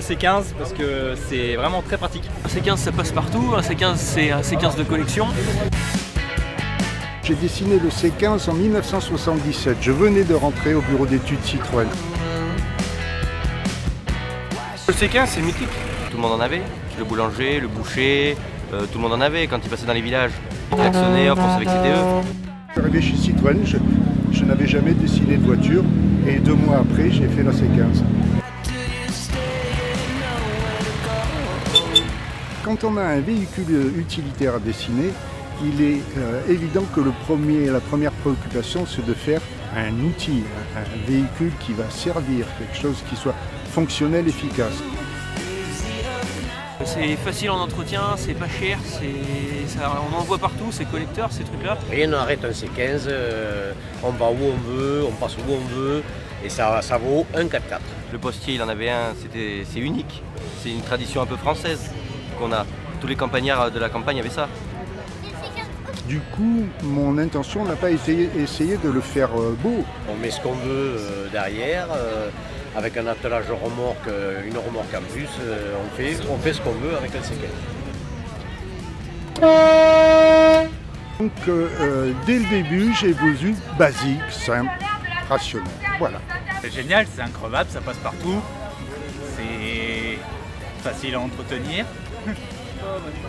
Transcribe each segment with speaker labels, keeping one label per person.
Speaker 1: le C15 parce que c'est vraiment très pratique.
Speaker 2: Un C15 ça passe partout, un C15 c'est un C15 de collection.
Speaker 3: J'ai dessiné le C15 en 1977. Je venais de rentrer au bureau d'études Citroën.
Speaker 4: Le C15 c'est mythique. Tout le monde en avait. Le boulanger, le boucher, tout le monde en avait quand il passait dans les villages. Il klaxonnait, hop, on savait que c'était eux.
Speaker 3: Je suis arrivé chez Citroën, je n'avais jamais dessiné de voiture et 2 mois après j'ai fait la C15. Quand on a un véhicule utilitaire à dessiner, il est évident que la première préoccupation c'est de faire un outil, un véhicule qui va servir, quelque chose qui soit fonctionnel, efficace.
Speaker 2: C'est facile en entretien, c'est pas cher, on en voit partout, c'est collecteur ces trucs là.
Speaker 5: Rien n'arrête un C15, on va où on veut, on passe où on veut et ça vaut un 4x4.
Speaker 4: Le postier il en avait un, c'est unique. C'est une tradition un peu française qu'on a. Tous les campagnards de la campagne avaient ça.
Speaker 3: Du coup, mon intention n'a pas été essayer de le faire beau.
Speaker 5: On met ce qu'on veut derrière, avec un attelage remorque, une remorque en plus, on fait ce qu'on veut avec un C15.
Speaker 3: Donc dès le début, j'ai voulu basique, simple, rationnel. Voilà.
Speaker 1: C'est génial, c'est increvable, ça passe partout. C'est facile à entretenir.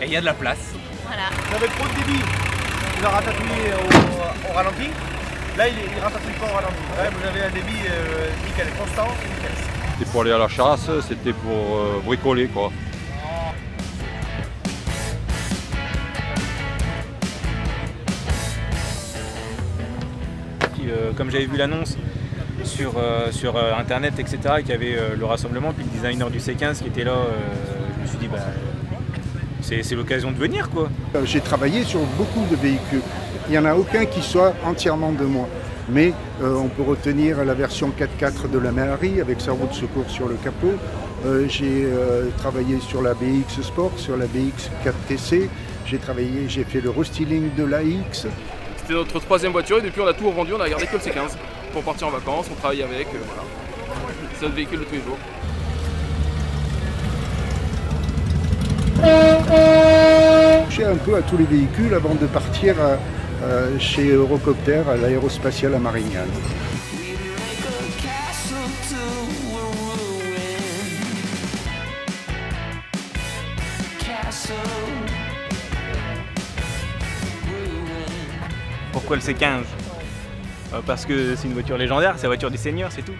Speaker 1: Et il y a de la place.
Speaker 6: Voilà.
Speaker 7: Vous avez trop de débit. Il a ratatouillé au ralenti. Là, il ratatouille pas au ralenti. Là, vous avez un débit nickel, constant, c'est nickel.
Speaker 8: C'était pour aller à la chasse, c'était pour bricoler quoi.
Speaker 1: Comme j'avais vu l'annonce sur internet, etc., qu'il y avait le rassemblement, puis le designer du C15 qui était là, je me suis dit, bah, c'est l'occasion de venir quoi.
Speaker 3: J'ai travaillé sur beaucoup de véhicules. Il n'y en a aucun qui soit entièrement de moi. Mais on peut retenir la version 4x4 de la Méhari avec sa roue de secours sur le capot. J'ai travaillé sur la BX Sport, sur la BX 4TC. J'ai fait le restyling de la X.
Speaker 9: C'était notre 3e voiture et depuis on a tout revendu, on a gardé que le C15 pour partir en vacances, on travaille avec, voilà. C'est notre véhicule de tous les jours.
Speaker 3: J'ai un peu à tous les véhicules avant de partir chez Eurocopter à l'aérospatiale à Marignane.
Speaker 1: Pourquoi le C15 Parce que c'est une voiture légendaire, c'est la voiture des seigneurs, c'est tout.